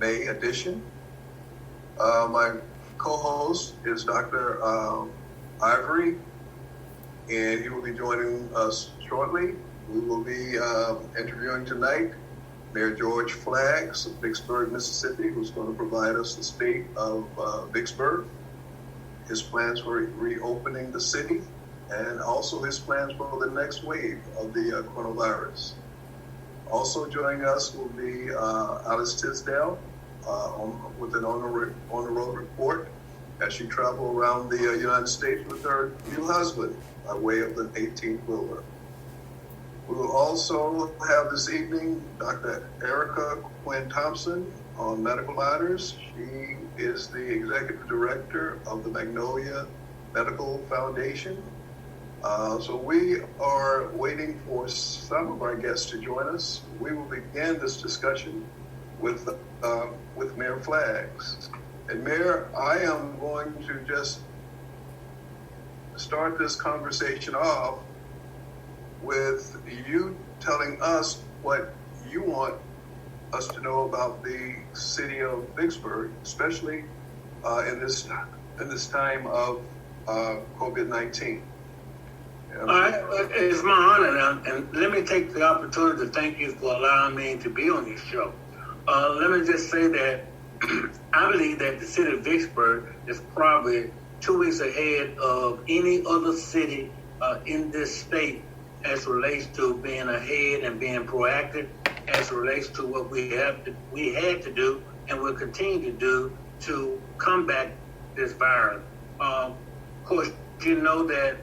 May edition. My co-host is Dr. Ivory, and he will be joining us shortly. We will be interviewing tonight Mayor George Flaggs of Vicksburg, Mississippi, who's going to provide us the state of Vicksburg, his plans for reopening the city, and also his plans for the next wave of the coronavirus. Also joining us will be Alice Tisdale with an on-the-road report as she travels around the United States with her new husband by way of the 18-wheeler. We will also have this evening Dr. Erica Quinn Thompson on medical matters. She is the executive director of the Magnolia Medical Foundation. So we are waiting for some of our guests to join us. We will begin this discussion with Mayor Flaggs. And Mayor, I am going to just start this conversation off with you telling us what you want us to know about the city of Vicksburg, especially in this time of COVID-19. All right, it's my honor, and let me take the opportunity to thank you for allowing me to be on this show. Let me just say that I believe that the city of Vicksburg is probably 2 weeks ahead of any other city in this state as relates to being ahead and being proactive, as relates to what we had to do and will continue to do to combat this virus. Of course, you know that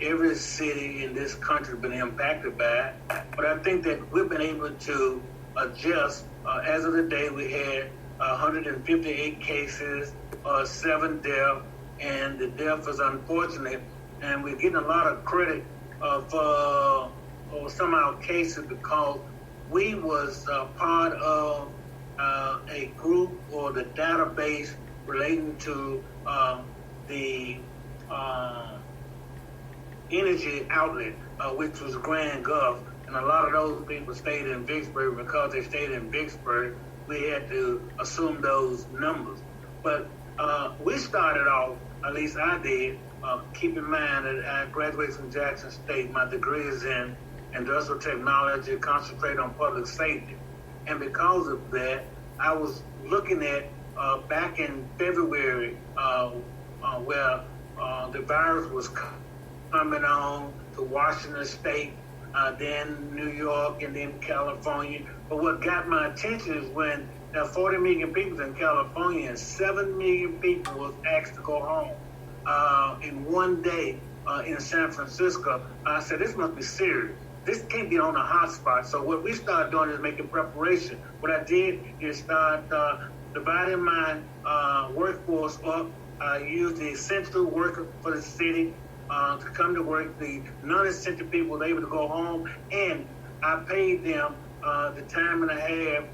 every city in this country has been impacted by it, but I think that we've been able to adjust. As of the day, we had 158 cases, 7 deaths, and the death is unfortunate, and we're getting a lot of credit for some of our cases because we was part of a group or the database relating to the energy outlet, which was Grand Gulf, and a lot of those people stayed in Vicksburg. Because they stayed in Vicksburg, we had to assume those numbers. But we started off, at least I did, keep in mind that I graduated from Jackson State. My degree is in industrial technology, concentrate on public safety. And because of that, I was looking at back in February where the virus was coming on to Washington State, then New York, and then California. But what got my attention is when there are 40 million people in California and 7 million people was asked to go home in one day in San Francisco. I said, this must be serious. This can't be on a hotspot. So what we started doing is making preparation. What I did is start dividing my workforce up. I used the essential worker for the city to come to work. The non-essential people were able to go home, and I paid them the time and a half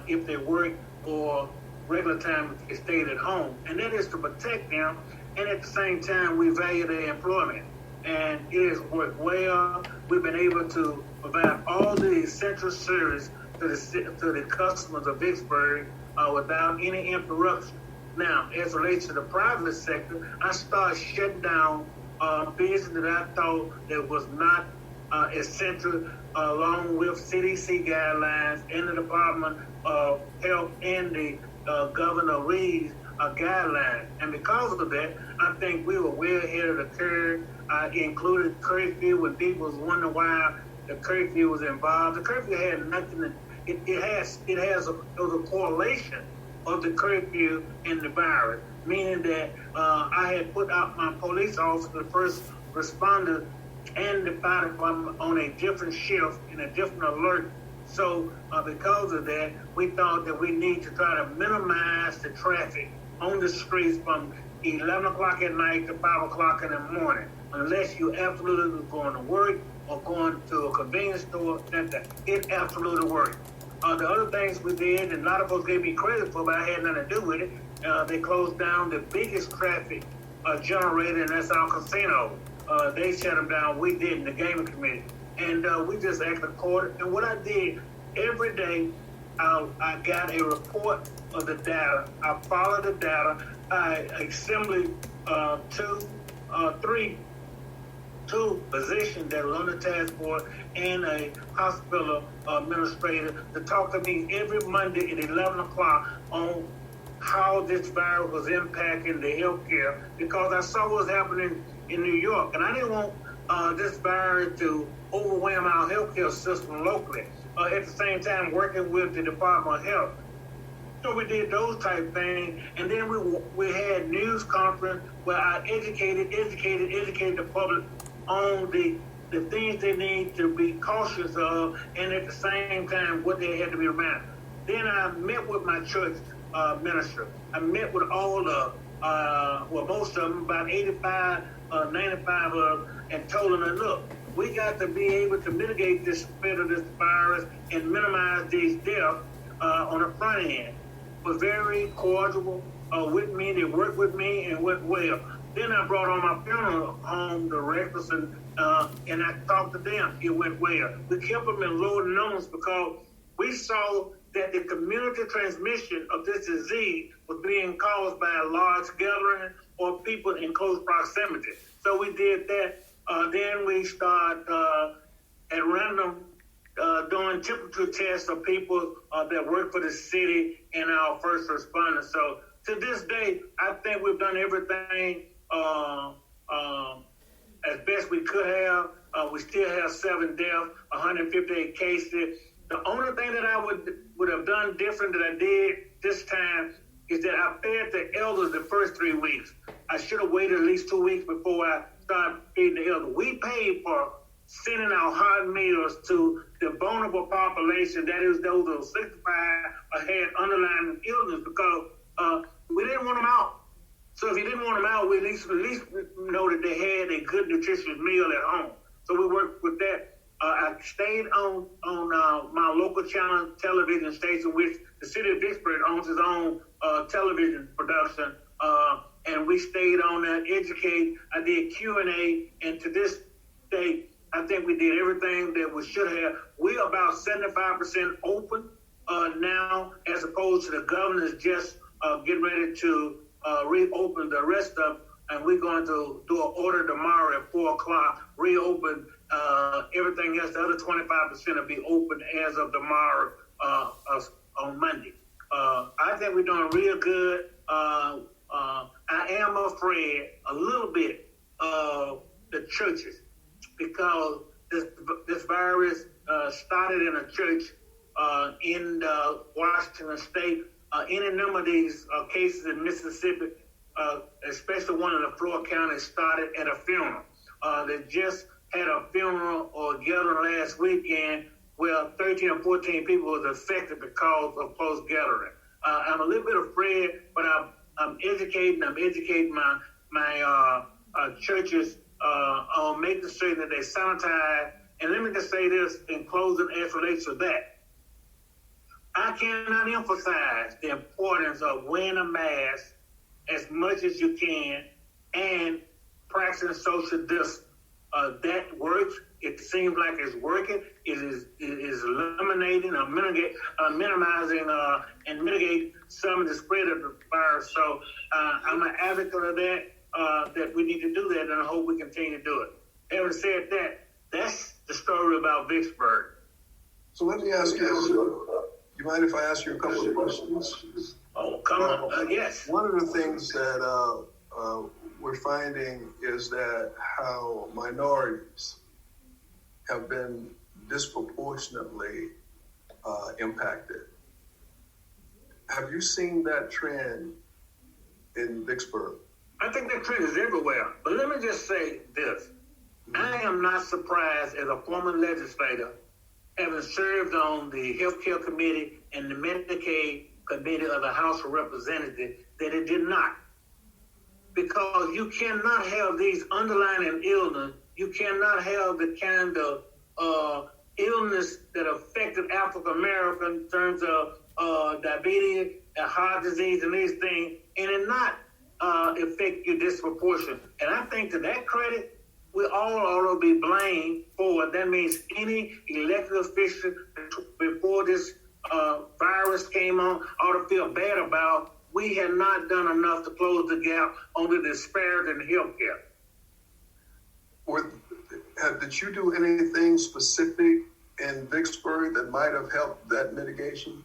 if they worked or regular time if they stayed at home. And that is to protect them, and at the same time, we value their employment. And it has worked well. We've been able to provide all the essential service to the customers of Vicksburg without any interruption. Now, as it relates to the private sector, I started shutting down business that I thought that was not essential, along with CDC guidelines and the Department of Health and the Governor Reed's guidelines. And because of that, I think we were way ahead of the curve. I included curfew when people was wondering why the curfew was involved. The curfew had nothing to, it was a correlation of the curfew and the virus, meaning that I had put out my police officer, the first responder, and the fire department on a different shift in a different alert. So because of that, we thought that we need to try to minimize the traffic on the streets from 11 o'clock at night to 5 o'clock in the morning, unless you absolutely was going to work or going to a convenience store. It absolutely worked. The other things we did, and a lot of folks gave me credit for, but I had nothing to do with it. They closed down the biggest traffic generator, and that's our casino. They shut them down. We didn't, the gaming committee. And we just acted according. And what I did every day, I got a report of the data. I followed the data. I assembled two positions that were on the task force and a hospital administrator to talk to me every Monday at 11 o'clock on how this virus was impacting the healthcare, because I saw what was happening in New York, and I didn't want this virus to overwhelm our healthcare system locally. At the same time, working with the Department of Health. So we did those type things, and then we had news conference where I educated the public on the things they need to be cautious of, and at the same time what they had to be reminded. Then I met with my church minister. I met with all the most of them, about 85, 95 of them, and told them that, look, we got to be able to mitigate this spread of this virus and minimize these deaths on the front end. Was very cordial with me. They worked with me and went well. Then I brought on my funeral home directors and I talked to them. It went well. We kept them in low numbers because we saw that the community transmission of this disease was being caused by a large gathering or people in close proximity. So we did that. Then we started at random doing temperature tests of people that work for the city and our first responders. So to this day, I think we've done everything as best we could have. We still have 7 deaths, 158 cases. The only thing that I would have done different than I did this time is that I fed the elders the first 3 weeks. I should have waited at least 2 weeks before I started feeding the elders. We paid for sending out hot meals to the vulnerable population, that is those who are 65 or had underlying illness, because we didn't want them out. So if you didn't want them out, we at least know that they had a good nutritious meal at home. So we worked with that. I stayed on my local channel television station, which the city of Vicksburg owns its own television production, and we stayed on that, educate. I did Q&A, and to this day, I think we did everything that we should have. We're about 75% open now, as opposed to the governor's just getting ready to reopen the rest of, and we're going to do an order tomorrow at 4 o'clock, reopen everything else. The other 25% will be open as of tomorrow on Monday. I think we're doing real good. I am afraid a little bit of the churches, because this virus started in a church in Washington State. Any number of these cases in Mississippi, especially one in the Florida County, started at a funeral. They just had a funeral or gathering last weekend where 13 or 14 people was affected because of close gathering. I'm a little bit afraid, but I'm educating my churches on making sure that they sanitize. And let me just say this in closing as relates to that. I cannot emphasize the importance of wearing a mask as much as you can and practicing social distance. That works. It seems like it's working. It is eliminating or minimizing and mitigate some of the spread of the virus. So I'm an advocate of that, that we need to do that, and I hope we continue to do it. Having said that, that's the story about Vicksburg. So let me ask you, you mind if I ask you a couple of questions? Oh, come on. Yes. One of the things that we're finding is that how minorities have been disproportionately impacted. Have you seen that trend in Vicksburg? I think that trend is everywhere. But let me just say this. I am not surprised as a former legislator, having served on the Healthcare Committee and the Medicaid Committee of the House of Representatives, that it did not. Because you cannot have these underlying illness. You cannot have the kind of illness that affected African Americans in terms of diabetes and heart disease and these things, and it not affect you disproportionately. And I think to that credit, we all ought to be blamed for it. That means any elected official before this virus came on, ought to feel bad about. We had not done enough to close the gap on the disparity in healthcare. Did you do anything specific in Vicksburg that might have helped that mitigation?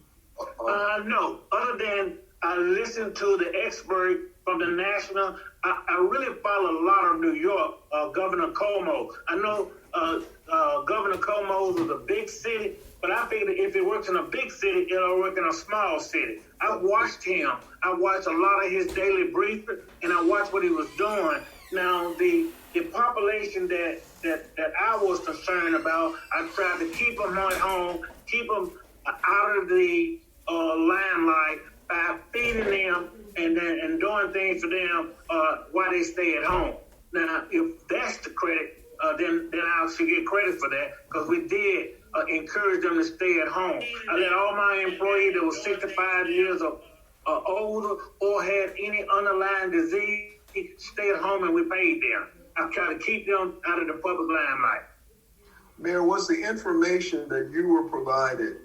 No, other than I listened to the expert from the national. I really follow a lot of New York, Governor Cuomo. I know Governor Cuomo is a big city, but I figured if it works in a big city, it'll work in a small city. I watched him. I watched a lot of his daily briefing, and I watched what he was doing. Now, the population that I was concerned about, I tried to keep them at home, keep them out of the limelight by feeding them and doing things for them while they stay at home. Now, if that's the credit, then I should get credit for that, because we did encourage them to stay at home. I let all my employees that were 65 years or older or had any underlying disease stay at home, and we paid them. I try to keep them out of the public limelight. Mayor, was the information that you were provided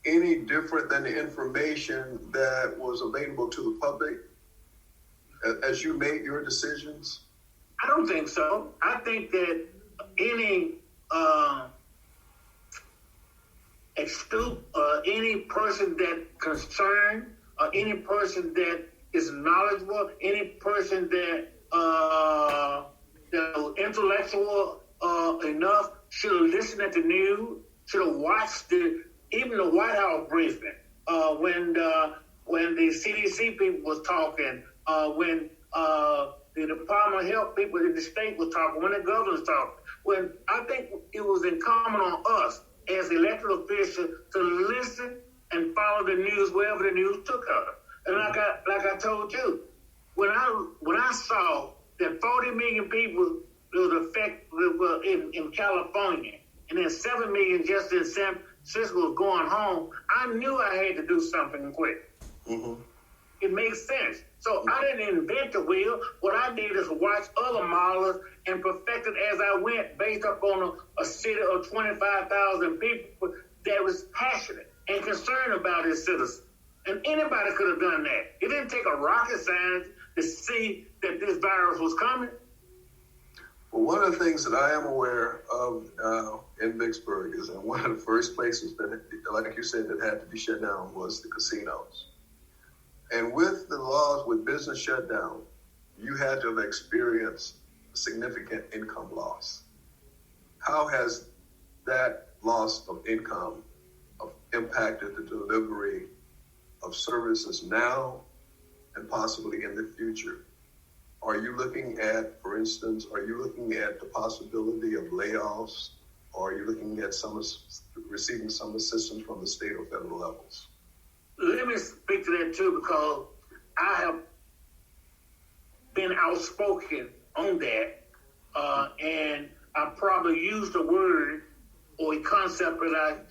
any different than the information that was available to the public as you made your decisions? I don't think so. I think that any astute, any person that concerned, any person that is knowledgeable, any person that intellectual enough should have listened at the news, should have watched even the White House briefing when the CDC people was talking, when the Department of Health people in the state was talking, when the governor was talking. When I think it was incumbent on us as elected officials to listen and follow the news wherever the news took us. And like I told you, when I saw that 40 million people was affected in California, and then 7 million just in San Francisco was going home, I knew I had to do something quick. Mm-hmm. It makes sense. So I didn't invent the wheel. What I did is watch other modelers and perfect it as I went, based up on a city of 25,000 people that was passionate and concerned about its citizens. And anybody could have done that. It didn't take a rocket science to see that this virus was coming. Well, one of the things that I am aware of in Vicksburg is that one of the first places that, like you said, that had to be shut down was the casinos. And with the laws with business shut down, you had to have experienced significant income loss. How has that loss of income impacted the delivery of services now and possibly in the future? Are you looking at, for instance, the possibility of layoffs, or are you looking at receiving some assistance from the state or federal levels? Let me speak to that too, because I have been outspoken on that, and I probably used a word or a concept that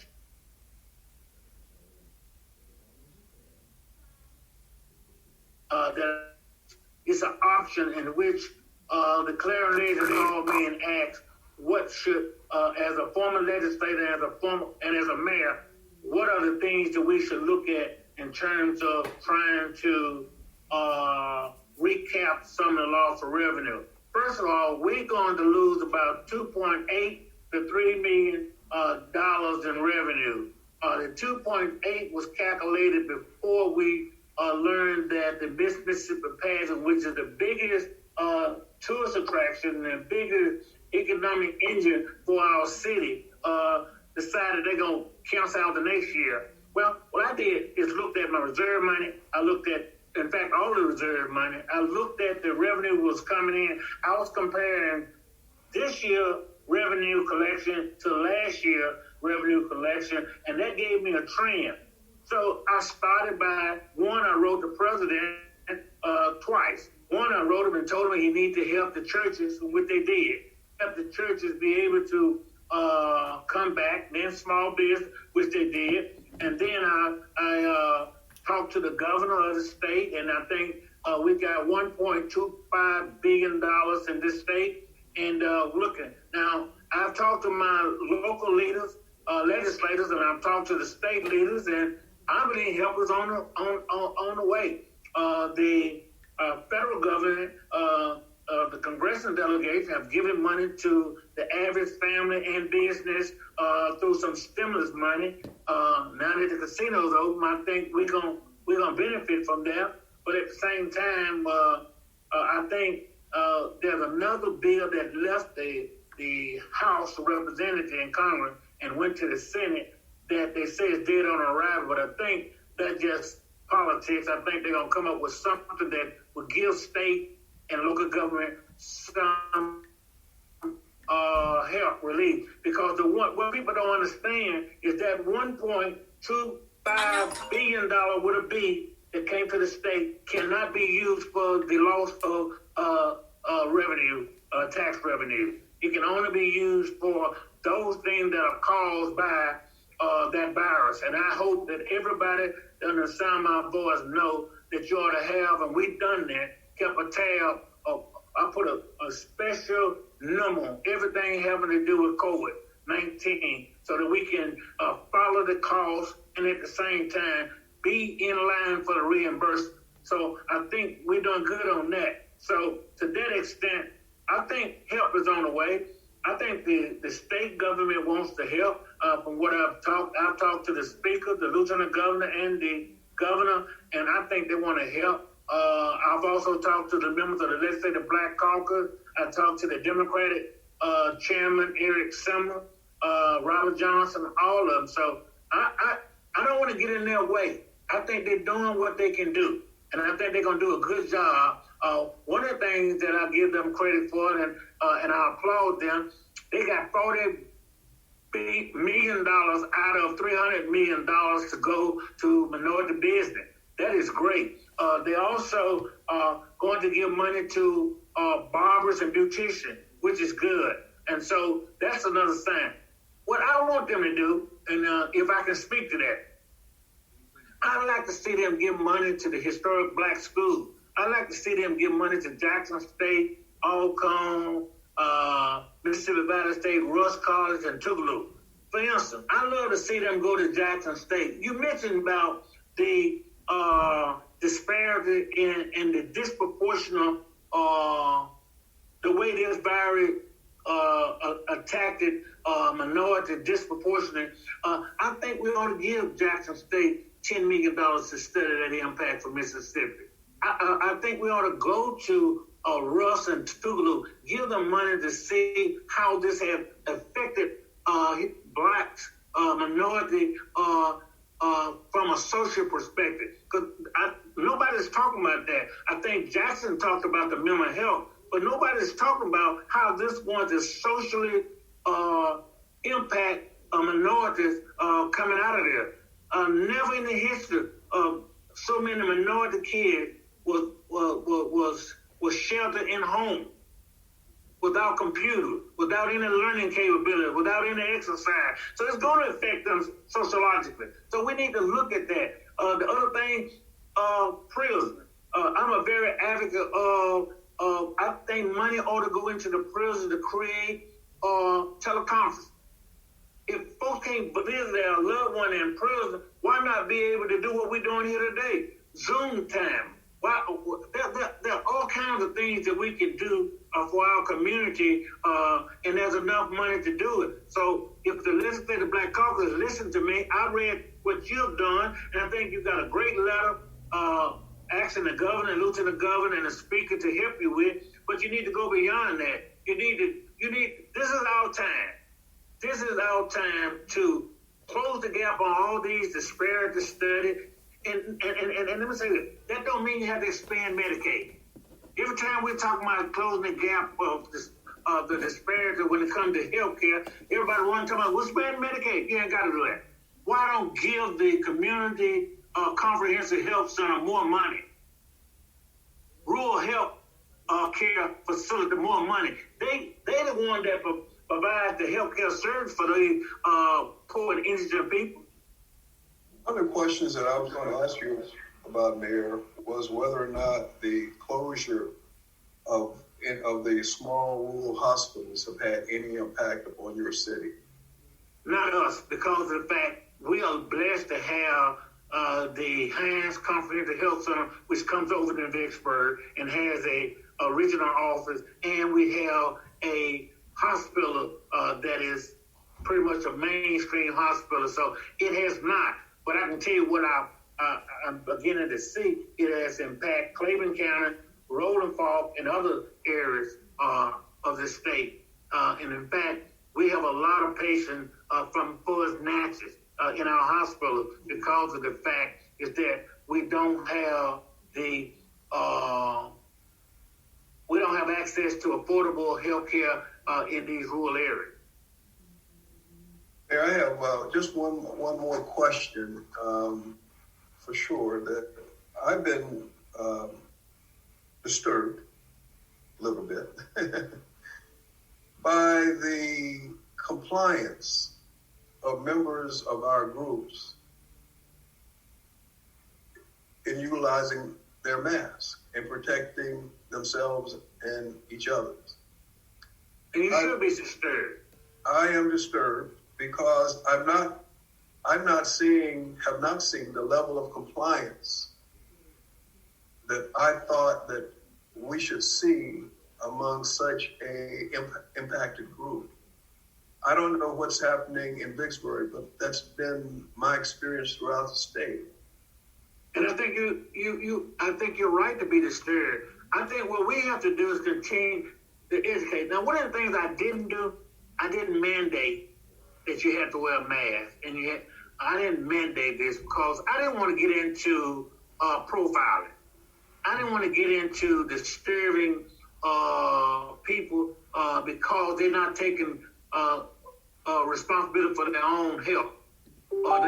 that is an option in which the clarinet has called me and asked, what should, as a former legislator, and as a mayor, what are the things that we should look at in terms of trying to recap some of the loss of revenue? First of all, we're going to lose about $2.8 to $3 million in revenue. The 2.8 was calculated before we learned that the Mississippi Pageant, which is the biggest tourist attraction and the biggest economic engine for our city, decided they're going to cancel out the next year. Well, what I did is looked at my reserve money. I looked at, in fact, all the reserve money. I looked at the revenue was coming in. I was comparing this year revenue collection to last year revenue collection, and that gave me a trend. So I started by, one, I wrote the president twice. One, I wrote him and told him he needed to help the churches, which they did. Help the churches be able to come back, then small business, which they did. And then I talked to the governor of the state, and I think we got $1.25 billion in this state. And looking. Now, I've talked to my local leaders, legislators, and I've talked to the state leaders, and I believe help is on the way. The federal government, the congressional delegates have given money to the average family and business through some stimulus money. Now that the casinos open, I think we're gonna benefit from that. But at the same time, I think there's another bill that left the House of Representatives in Congress and went to the Senate that they say is dead on arrival. But I think that's just politics. I think they're going to come up with something that will give state and local government some help, relief. Because what people don't understand is that $1.25 billion would have been that came to the state cannot be used for the loss of revenue, tax revenue. It can only be used for those things that are caused by that virus. And I hope that everybody that under the sound of my voice know that you ought to have, and we've done that, kept a tab of, I put a special number on everything having to do with COVID-19 so that we can follow the cost and at the same time be in line for the reimbursement. So I think we're doing good on that. So to that extent, I think help is on the way. I think the state government wants to help. From what I've talked to the speaker, the lieutenant governor, and the governor, and I think they want to help. I've also talked to the members of the Legislative Black Caucus. I talked to the Democratic Chairman, Eric Simmer, Robert Johnson, all of them. So I don't want to get in their way. I think they're doing what they can do, and I think they're going to do a good job. One of the things that I give them credit for, and I applaud them, they got $40 million out of $300 million to go to minority business. That is great. They also are going to give money to barbers and beauticians, which is good. And so that's another sign. What I want them to do, and if I can speak to that, I'd like to see them give money to the historic black schools. I'd like to see them give money to Jackson State, Alcorn, Mississippi Valley State, Rusk College, and Tougaloo. For instance, I'd love to see them go to Jackson State. You mentioned about the disparity in the disproportionate, the way this virus attacked minority disproportionate. I think we ought to give Jackson State $10 million to study that impact for Mississippi. I think we ought to go to Rusk and Tougaloo, give them money to see how this has affected blacks, minority, from a social perspective. Because nobody's talking about that. I think Jackson talked about the mental health, but nobody's talking about how this is going to socially impact minorities coming out of there. Never in the history of so many minority kids was sheltered in home, without computer, without any learning capability, without any exercise. So it's going to affect them sociologically. So we need to look at that. The other thing, prison. I'm a very advocate of, I think money ought to go into the prison to create teleconference. If folks can't visit their loved one in prison, why not be able to do what we're doing here today? Zoom time. There are all kinds of things that we can do for our community, and there's enough money to do it. So if the Legislative Black Caucus listen to me, I read what you've done, and I think you've got a great letter asking the governor, lieutenant governor, and the speaker to help you with, but you need to go beyond that. This is our time. This is our time to close the gap on all these disparity studies. And let me say this, that don't mean you have to expand Medicaid. Every time we're talking about closing the gap of the disparity when it comes to health care, everybody wants to talk about, we'll expand Medicaid. You ain't got to do that. Why don't give the community comprehensive health center more money? Rural health care facility more money. They the one that provide the health care service for the poor and indigent people. One of the questions that I was going to ask you about, Mayor, was whether or not the closure of the small rural hospitals have had any impact upon your city. Not us, because of the fact we are blessed to have the Hines Comprehensive Health Center, which comes over in Vicksburg and has a regional office, and we have a hospital that is pretty much a mainstream hospital. So it has not. But I can tell you what I'm beginning to see. It has impacted Cleveland County, Rolling Fork, and other areas of the state. And in fact, we have a lot of patients from Forest Natchez in our hospital because of the fact is that we don't have access to affordable health care in these rural areas. Hey, I have just one more question for sure. That I've been disturbed a little bit by the compliance of members of our groups in utilizing their masks and protecting themselves and each other. And you should be disturbed. I am disturbed because have not seen the level of compliance that I thought that we should see among such a impacted group. I don't know what's happening in Vicksburg, but that's been my experience throughout the state. And I think I think you're right to be disturbed. I think what we have to do is continue to educate. Now, one of the things I didn't do, I didn't mandate that you had to wear a mask, and I didn't mandate this because I didn't want to get into profiling. I didn't want to get into disturbing people because they're not taking responsibility for their own health or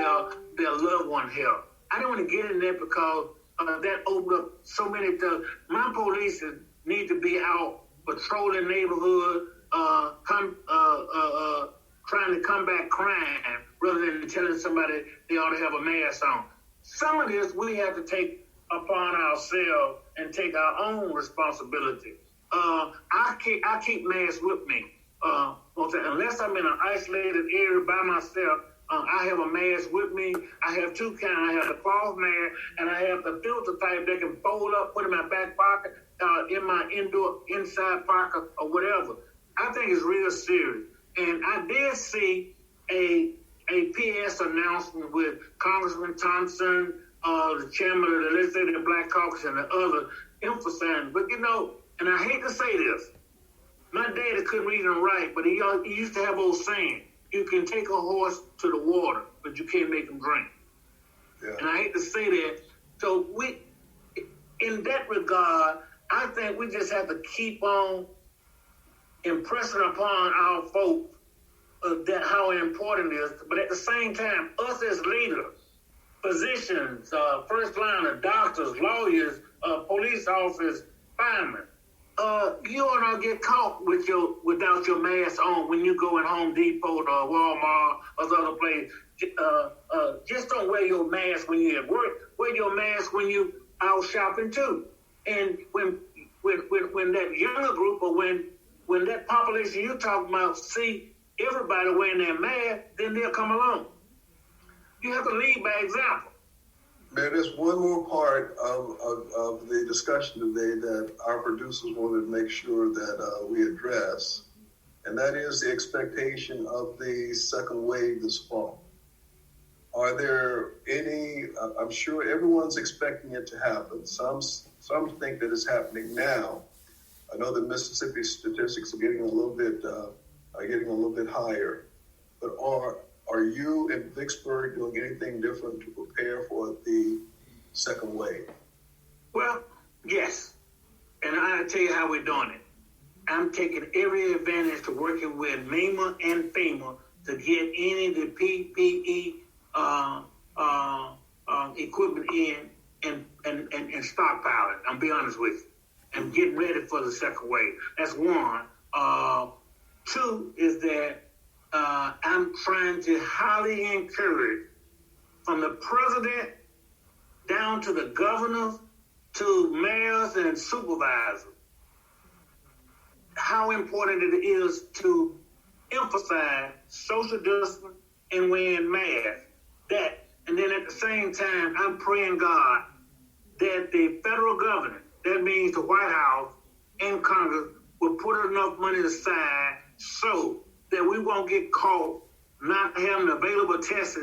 their loved one health. I didn't want to get in there because that opened up so many things. My police need to be out patrolling neighborhood, trying to combat crime rather than telling somebody they ought to have a mask on. Some of this we have to take upon ourselves and take our own responsibility. I keep masks with me. Unless I'm in an isolated area by myself, I have a mask with me. I have two kinds. I have the cloth mask and I have the filter type that can fold up, put in my back pocket, in my inside pocket or whatever. I think it's real serious. And I did see a PS announcement with Congressman Thompson, the chairman of the Legislative Black Caucus, and the other emphasizing. But and I hate to say this, my daddy couldn't read and write, but he used to have an old saying: you can take a horse to the water, but you can't make him drink. Yeah. And I hate to say that. So in that regard, I think we just have to keep on impressing upon our folks that how important it is. But at the same time, us as leaders, physicians, first liner, doctors, lawyers, police officers, firemen, you ought not get caught without your mask on when you go in Home Depot or Walmart or other place. Just don't wear your mask when you're at work. Wear your mask when you out shopping too. And when that younger group or when that population you're talking about see everybody wearing their mask, then they'll come along. You have to lead by example. Man, there's one more part of the discussion today that our producers wanted to make sure that we address, and that is the expectation of the second wave this fall. Are there any, I'm sure everyone's expecting it to happen. Some think that it's happening now. I know that Mississippi statistics are getting a little bit higher, but are you in Vicksburg doing anything different to prepare for the second wave? Well, yes. And I'll tell you how we're doing it. I'm taking every advantage to working with MEMA and FEMA to get any of the PPE equipment in and stockpiling. I'll be honest with you. I'm getting ready for the second wave. That's one. Two is that I'm trying to highly encourage from the president down to the governors to mayors and supervisors how important it is to emphasize social distancing and wearing masks. And then at the same time, I'm praying God that the federal government, that means the White House and Congress, will put enough money aside so that we won't get caught not having available tests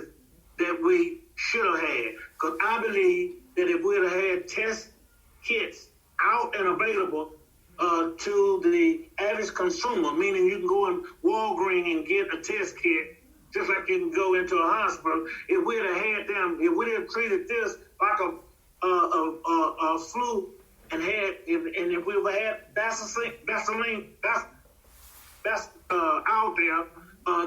that we should have had. Because I believe that if we'd have had test kits out and available to the average consumer, meaning you can go in Walgreens and get a test kit, just like you can go into a hospital. If we'd have had them, if we'd have treated this like a flu and if we would have had Vaseline out there,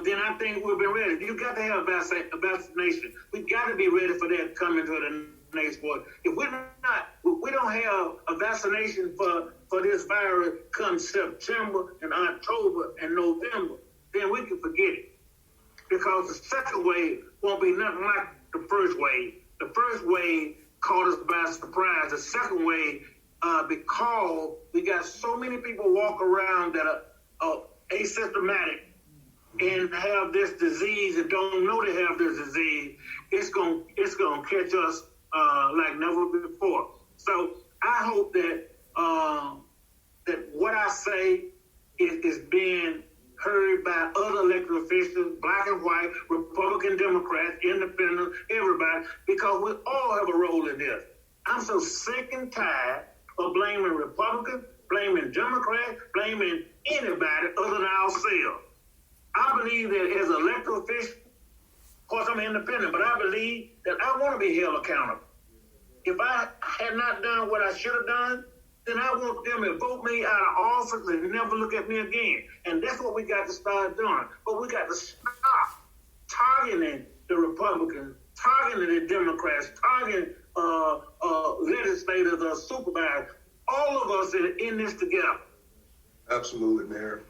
then I think we've been ready. You got to have a vaccination. We got to be ready for that coming to the next war. If we don't have a vaccination for this virus come September and October and November, then we can forget it. Because the second wave won't be nothing like the first wave. The first wave caught us by surprise. The second wave, because we got so many people walk around that are asymptomatic and have this disease and don't know they have this disease, it's gonna catch us like never before. So I hope that that what I say is being heard by other elected officials, black and white, Republican, Democrats, independent, everybody, because we all have a role in this. I'm so sick and tired of blaming Republicans, blaming Democrats, blaming anybody other than ourselves. I believe that as an elected official, of course I'm independent, but I believe that I want to be held accountable. If I had not done what I should have done, then I want them to vote me out of office and never look at me again. And that's what we got to start doing. But we got to stop targeting the Republicans, targeting the Democrats, targeting legislators or supervisors. All of us are in this together. Absolutely, Mayor.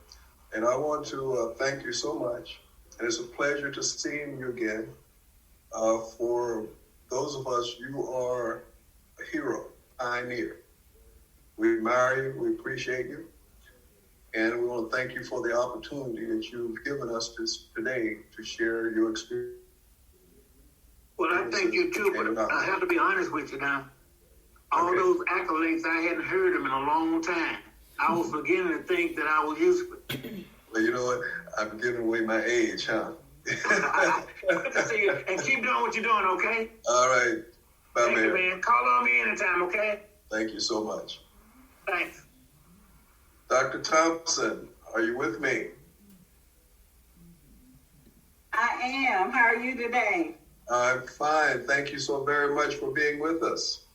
And I want to thank you so much. And it's a pleasure to see you again. For those of us, you are a hero, pioneer. We admire you, we appreciate you, and we want to thank you for the opportunity that you've given us today to share your experience. Well, I thank you too, but I have to be honest with you now. All those accolades, I hadn't heard them in a long time. I was beginning to think that I was useful. Well, you know what? I'm giving away my age, huh? Good to see you, and keep doing what you're doing, okay? All right. Bye, Thank you, man. Call on me anytime, okay? Thank you so much. Thanks. Dr. Thompson, are you with me? I am. How are you today? I'm fine. Thank you so very much for being with us.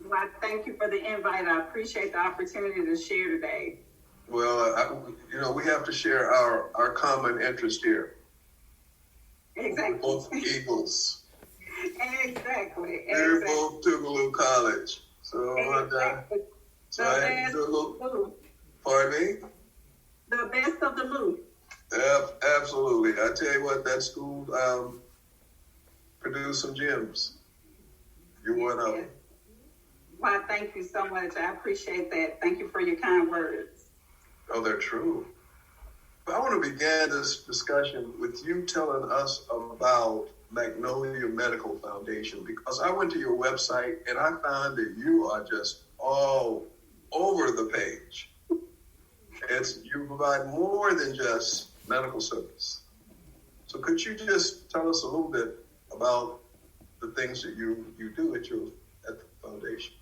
Well, thank you for the invite. I appreciate the opportunity to share today. Well, we have to share our common interest here. Exactly. We're both Eagles. Exactly. We're both Tougaloo College. So, exactly. Pardon me? The best of the loop. Absolutely. I tell you what, that school produced some gems. You're one of them. Well, thank you so much. I appreciate that. Thank you for your kind words. Oh, they're true. I want to begin this discussion with you telling us about Magnolia Medical Foundation, because I went to your website and I found that you are just all over the page. You provide more than just medical service. So could you just tell us a little bit about the things that you do at the foundation?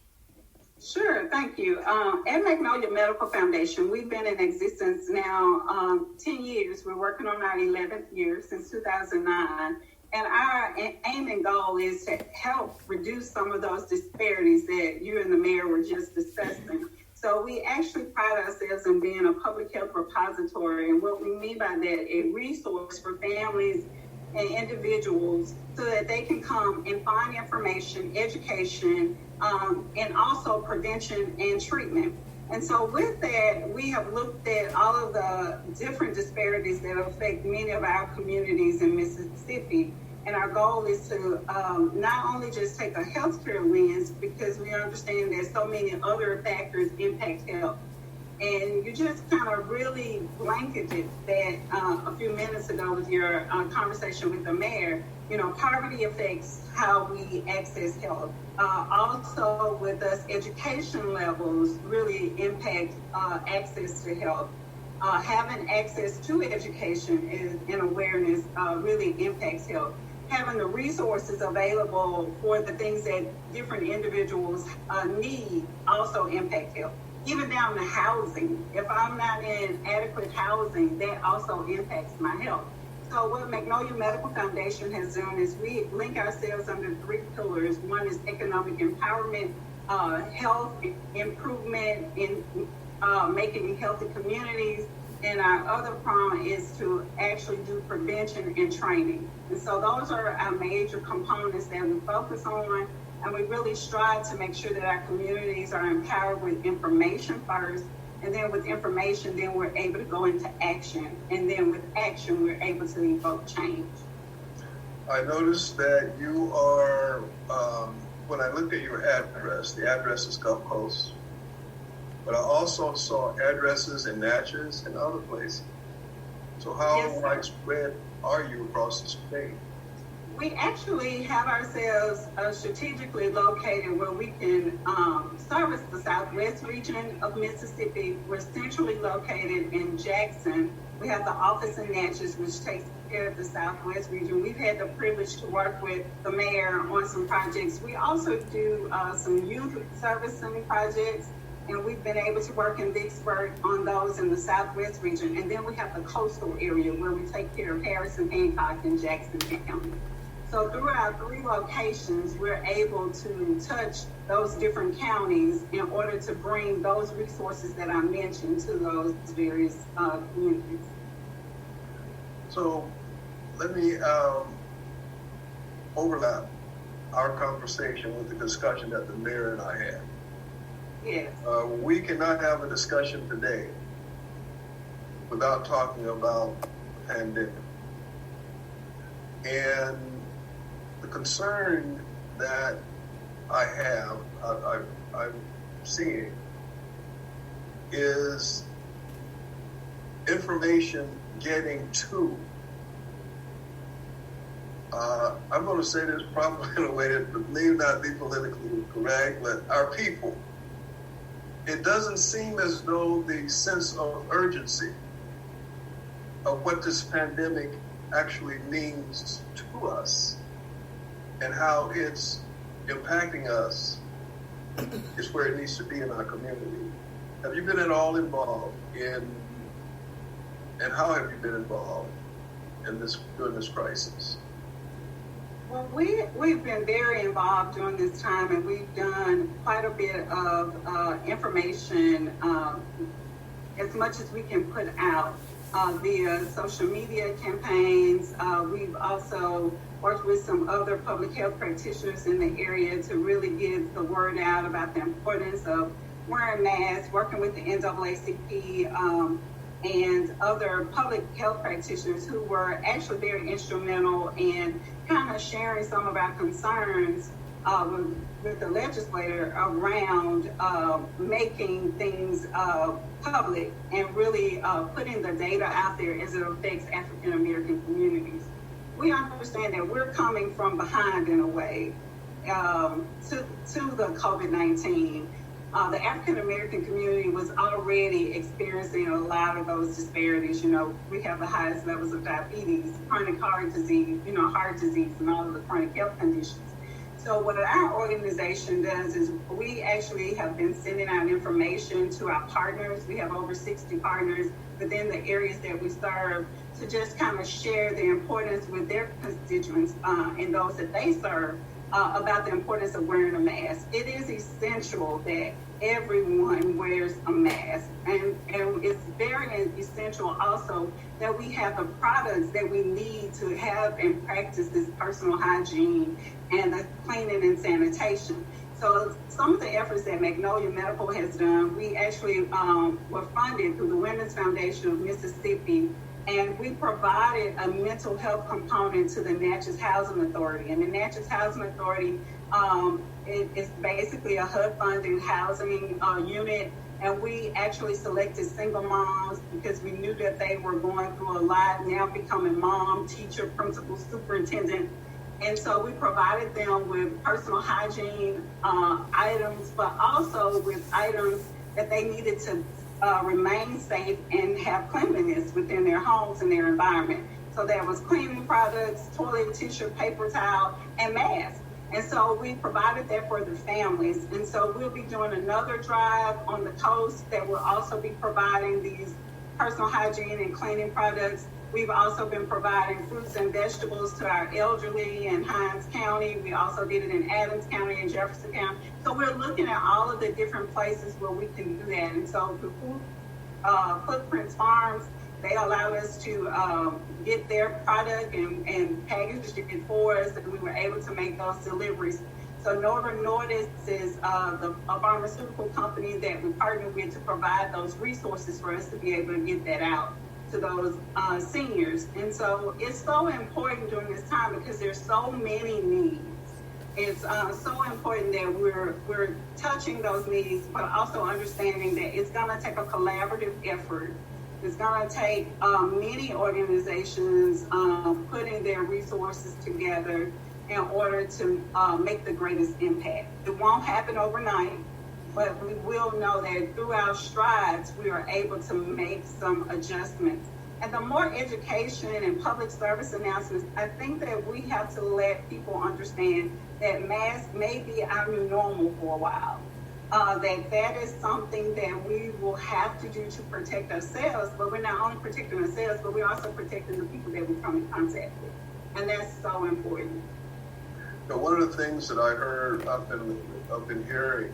Sure, thank you. At Magnolia Medical Foundation, we've been in existence now 10 years. We're working on our 11th year since 2009. And our aim and goal is to help reduce some of those disparities that you and the mayor were just discussing. So we actually pride ourselves in being a public health repository. And what we mean by that, a resource for families and individuals so that they can come and find information, education, and also prevention and treatment. And so with that, we have looked at all of the different disparities that affect many of our communities in Mississippi. And our goal is to not only just take a healthcare lens, because we understand that so many other factors impact health, And you just kind of really blanketed that a few minutes ago with your conversation with the mayor. You know, poverty affects how we access health. Also, with us, education levels really impact access to health. Having access to education and awareness really impacts health. Having the resources available for the things that different individuals need also impact health. Even down to housing. If I'm not in adequate housing, that also impacts my health. So what Magnolia Medical Foundation has done is we link ourselves under 3 pillars. One is economic empowerment, health improvement in making healthy communities, and our other prong is to actually do prevention and training. And so those are our major components that we focus on, and we really strive to make sure that our communities are empowered with information first, and then with information, then we're able to go into action, and then with action, we're able to evoke change. I noticed that you are, when I looked at your address, the address is Gulf Coast, but I also saw addresses in Natchez and other places. So how widespread are you across the state? We actually have ourselves strategically located where we can service the Southwest region of Mississippi. We're centrally located in Jackson. We have the office in Natchez, which takes care of the Southwest region. We've had the privilege to work with the mayor on some projects. We also do some youth service center projects, and we've been able to work in Vicksburg on those in the Southwest region. And then we have the coastal area where we take care of Harrison, Hancock, and Jackson County. So through our 3 locations, we're able to touch those different counties in order to bring those resources that I mentioned to those various communities. So let me overlap our conversation with the discussion that the mayor and I had. Yes. We cannot have a discussion today without talking about the pandemic. And the concern that I have, I'm seeing, is information getting to, I'm going to say this probably in a way that may not be politically correct, but our people. It doesn't seem as though the sense of urgency of what this pandemic actually means to us and how it's impacting us is where it needs to be in our community. Have you been at all involved in, and how have you been involved in this during this crisis? Well, we've been very involved during this time, and we've done quite a bit of information, as much as we can put out via social media campaigns. We've also worked with some other public health practitioners in the area to really get the word out about the importance of wearing masks, working with the NAACP, and other public health practitioners who were actually very instrumental in kind of sharing some of our concerns with the legislator around making things public and really putting the data out there as it affects African American communities. We understand that we're coming from behind in a way to the COVID-19. The African American community was already experiencing a lot of those disparities. You know, we have the highest levels of diabetes, chronic heart disease, heart disease, and all of the chronic health conditions. So what our organization does is we actually have been sending out information to our partners. We have over 60 partners within the areas that we serve to just kind of share the importance with their constituents and those that they serve about the importance of wearing a mask. It is essential that everyone wears a mask. And it's very essential also that we have the products that we need to have and practice this personal hygiene and the cleaning and sanitation. So some of the efforts that Magnolia Medical has done, we actually were funded through the Women's Foundation of Mississippi, and we provided a mental health component to the Natchez Housing Authority. And the Natchez Housing Authority is basically a HUD-funded housing unit, And we actually selected single moms because we knew that they were going through a lot, now becoming mom, teacher, principal, superintendent. And so we provided them with personal hygiene items, but also with items that they needed to remain safe and have cleanliness within their homes and their environment. So there was cleaning products, toilet tissue, paper towel, and masks. And so we provided that for the families. And so we'll be doing another drive on the coast that will also be providing these personal hygiene and cleaning products. We've also been providing fruits and vegetables to our elderly in Hinds County. We also did it in Adams County and Jefferson County. So we're looking at all of the different places where we can do that. And so the Footprints Farms, they allow us to get their product and package it for us, and we were able to make those deliveries. So Novo Nordisk is a pharmaceutical company that we partnered with to provide those resources for us to be able to get that out to those seniors. And so it's so important during this time because there's so many needs. It's so important that we're touching those needs, but also understanding that it's going to take a collaborative effort. It's going to take many organizations putting their resources together in order to make the greatest impact. It won't happen overnight, but we will know that through our strides, we are able to make some adjustments. And the more education and public service announcements, I think that we have to let people understand that masks may be our new normal for a while. That is something that we will have to do to protect ourselves, but we're not only protecting ourselves, but we're also protecting the people that we come in contact with. And that's so important. Now, one of the things that I heard, I've been hearing,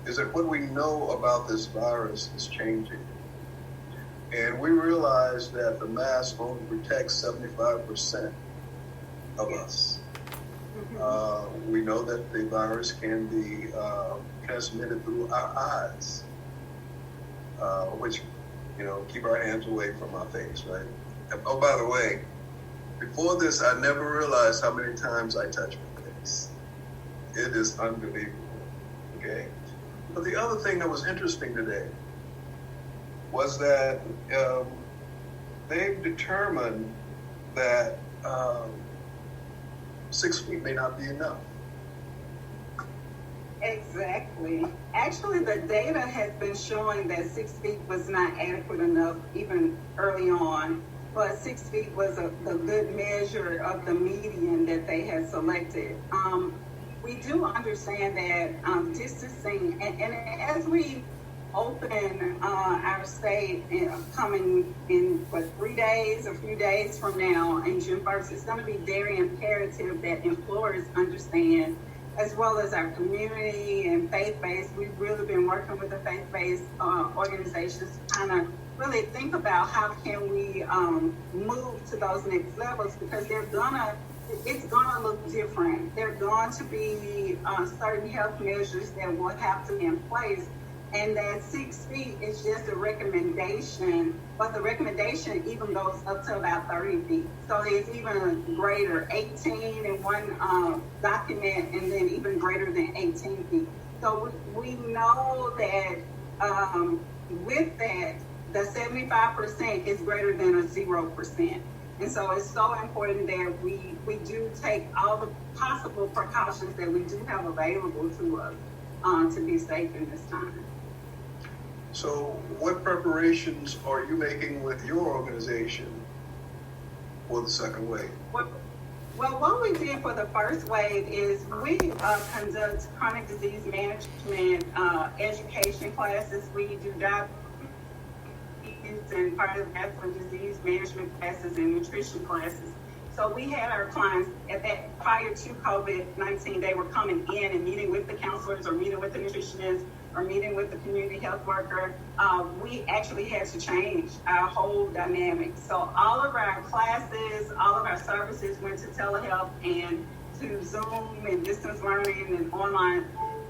is that what we know about this virus is changing. And we realize that the mask only protects 75% of us. We know that the virus can be transmitted through our eyes, which, keep our hands away from our face, right? And, oh, by the way, before this, I never realized how many times I touch my face. It is unbelievable, okay? But the other thing that was interesting today was that they've determined that 6 feet may not be enough. Exactly. Actually, the data has been showing that 6 feet was not adequate enough even early on, but 6 feet was a good measure of the median that they had selected. We do understand that distancing, and as we open our state coming in, a few days from now, in June 1st, it's going to be very imperative that employers understand, as well as our community and faith-based. We've really been working with the faith-based organizations to kind of really think about how can we move to those next levels, because it's gonna look different. There are going to be certain health measures that will have to be in place. And that 6 feet is just a recommendation, but the recommendation even goes up to about 30 feet. So it's even greater, 18 in one document, and then even greater than 18 feet. So we know that with that, the 75% is greater than a 0%. And so it's so important that we do take all the possible precautions that we do have available to us to be safe in this time. So what preparations are you making with your organization for the second wave? Well, what we did for the first wave is we conduct chronic disease management education classes. We do diabetes and cardiovascular disease management classes and nutrition classes. So we had our clients prior to COVID-19, they were coming in and meeting with the counselors or meeting with the nutritionists or meeting with the community health worker. We actually had to change our whole dynamic. So all of our classes, all of our services went to telehealth and to Zoom and distance learning and online.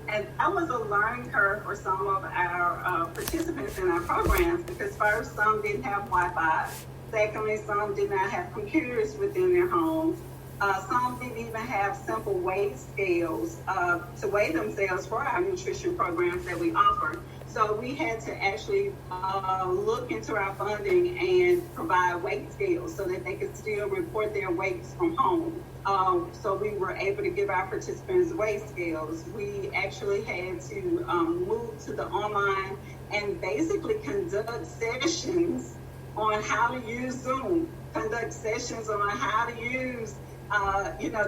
And that was a learning curve for some of our participants in our programs, because first, some didn't have Wi-Fi. Secondly, some did not have computers within their homes. Some didn't even have simple weight scales to weigh themselves for our nutrition programs that we offer. So we had to actually look into our funding and provide weight scales so that they could still report their weights from home. So we were able to give our participants weight scales. We actually had to move to the online and basically conduct sessions on how to use Zoom, conduct sessions on how to use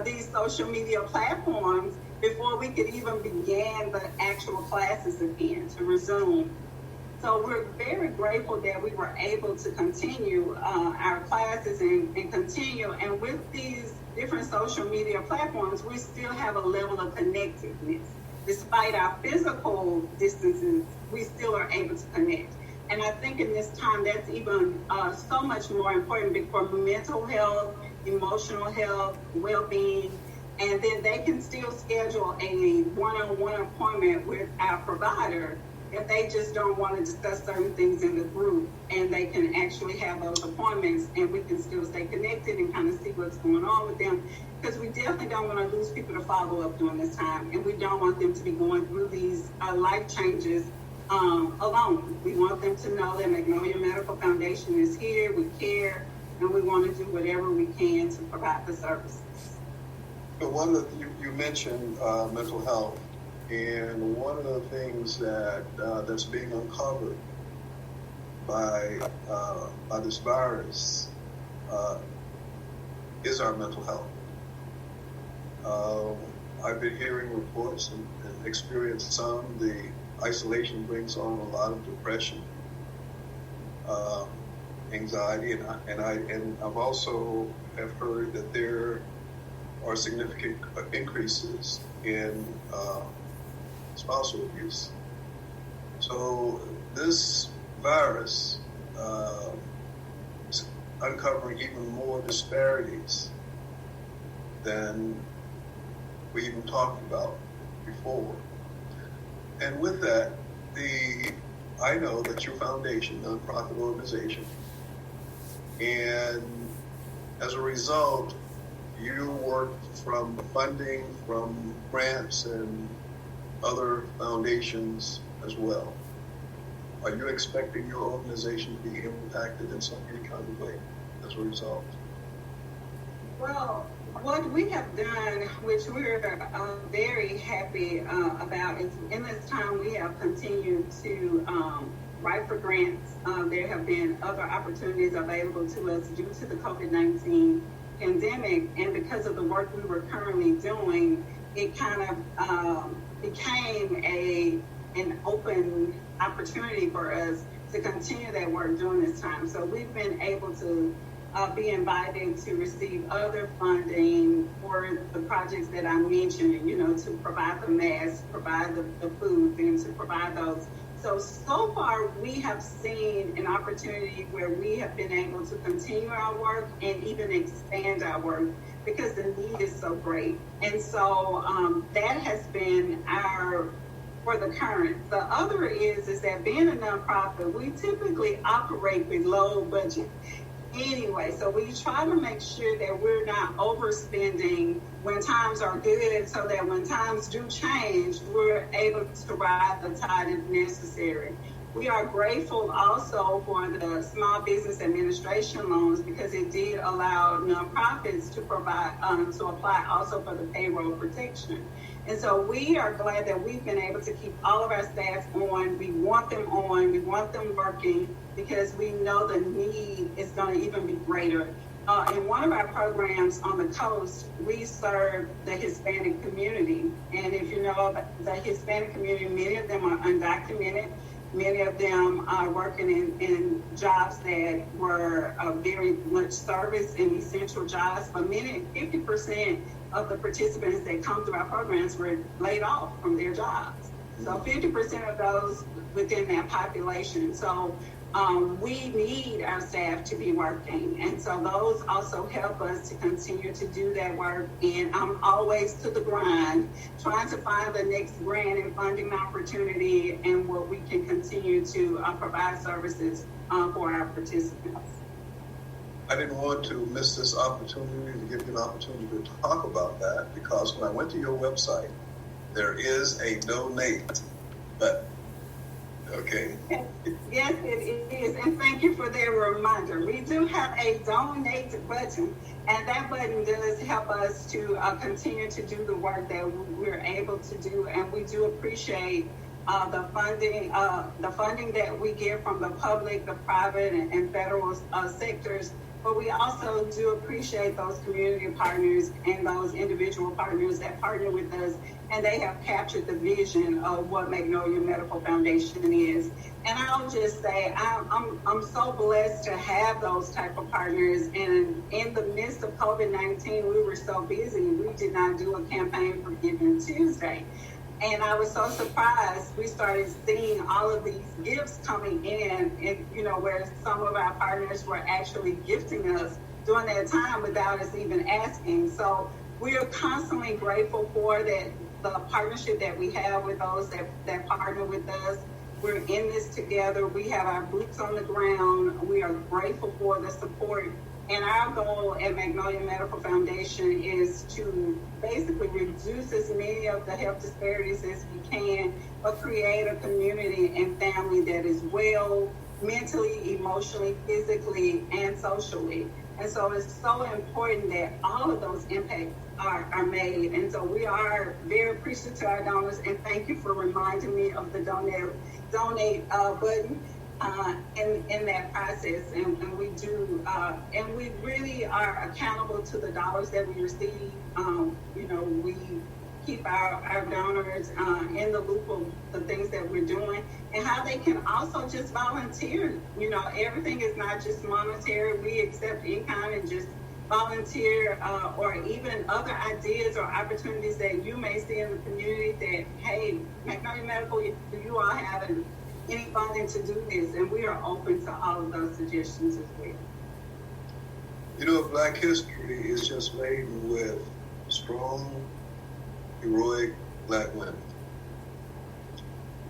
these social media platforms before we could even begin the actual classes again to resume. So we're very grateful that we were able to continue our classes and continue. And with these different social media platforms, we still have a level of connectiveness. Despite our physical distances, we still are able to connect. And I think in this time, that's even so much more important for mental health, emotional health, well-being, and then they can still schedule a one-on-one appointment with our provider if they just don't want to discuss certain things in the group, and they can actually have those appointments, and we can still stay connected and kind of see what's going on with them, because we definitely don't want to lose people to follow up during this time, and we don't want them to be going through these life changes alone. We want them to know that Magnolia Medical Foundation is here, we care, and we want to do whatever we can to provide the services. But one of you mentioned mental health, and one of the things that's being uncovered by this virus is our mental health. I've been hearing reports and experienced some. The isolation brings on a lot of depression, anxiety, and I've also have heard that there are significant increases in spousal abuse. So this virus is uncovering even more disparities than we even talked about before. And with that, I know that your foundation, nonprofit organization, and as a result, you work from funding from grants and other foundations as well. Are you expecting your organization to be impacted in some kind of way as a result? Well, what we have done, which we're very happy about, is in this time we have continued to write for grants. There have been other opportunities available to us due to the COVID-19 pandemic, and because of the work we were currently doing, it kind of became an open opportunity for us to continue that work during this time. So we've been able to be invited to receive other funding for the projects that I mentioned, to provide the masks, provide the food, and to provide those. So far, we have seen an opportunity where we have been able to continue our work and even expand our work because the need is so great. And so that has been for the current. The other is that being a nonprofit, we typically operate below budget anyway. So we try to make sure that we're not overspending when times are good, so that when times do change, we're able to ride the tide if necessary. We are grateful also for the Small Business Administration loans because it did allow nonprofits to apply also for the payroll protection. And so we are glad that we've been able to keep all of our staff on. We want them on. We want them working because we know the need is going to even be greater. In one of our programs on the coast, we serve the Hispanic community. And if you know the Hispanic community, many of them are undocumented. Many of them are working in jobs that were very much service and essential jobs. But 50% of the participants that come through our programs were laid off from their jobs. So 50% of those within that population. So we need our staff to be working. And so those also help us to continue to do that work. And I'm always to the grind, trying to find the next grant and funding opportunity and where we can continue to provide services for our participants. I didn't want to miss this opportunity to give you an opportunity to talk about that, because when I went to your website, there is a donate button. Okay. Yes, it is. And thank you for that reminder. We do have a donate button, and that button does help us to continue to do the work that we're able to do. And we do appreciate the funding that we get from the public, the private, and federal sectors. But we also do appreciate those community partners and those individual partners that partner with us, and they have captured the vision of what Magnolia Medical Foundation is. And I'll just say, I'm so blessed to have those type of partners. And in the midst of COVID-19, we were so busy, we did not do a campaign for Giving Tuesday. And I was so surprised. We started seeing all of these gifts coming in, and where some of our partners were actually gifting us during that time without us even asking. So we are constantly grateful for that, the partnership that we have with those that partner with us. We're in this together. We have our boots on the ground. We are grateful for the support. And our goal at Magnolia Medical Foundation is to basically reduce as many of the health disparities as we can, but create a community and family that is well mentally, emotionally, physically, and socially. And so it's so important that all of those impacts are made. And so we are very appreciative to our donors, and thank you for reminding me of the donate button. In that process, and we do, and we really are accountable to the dollars that we receive. We keep our donors in the loop of the things that we're doing, and how they can also just volunteer. Everything is not just monetary. We accept in-kind and just volunteer, or even other ideas or opportunities that you may see in the community that, hey, Magnolia Medical, you all have any funding to do this, and we are open to all of those suggestions as well. Black history is just laden with strong, heroic Black women.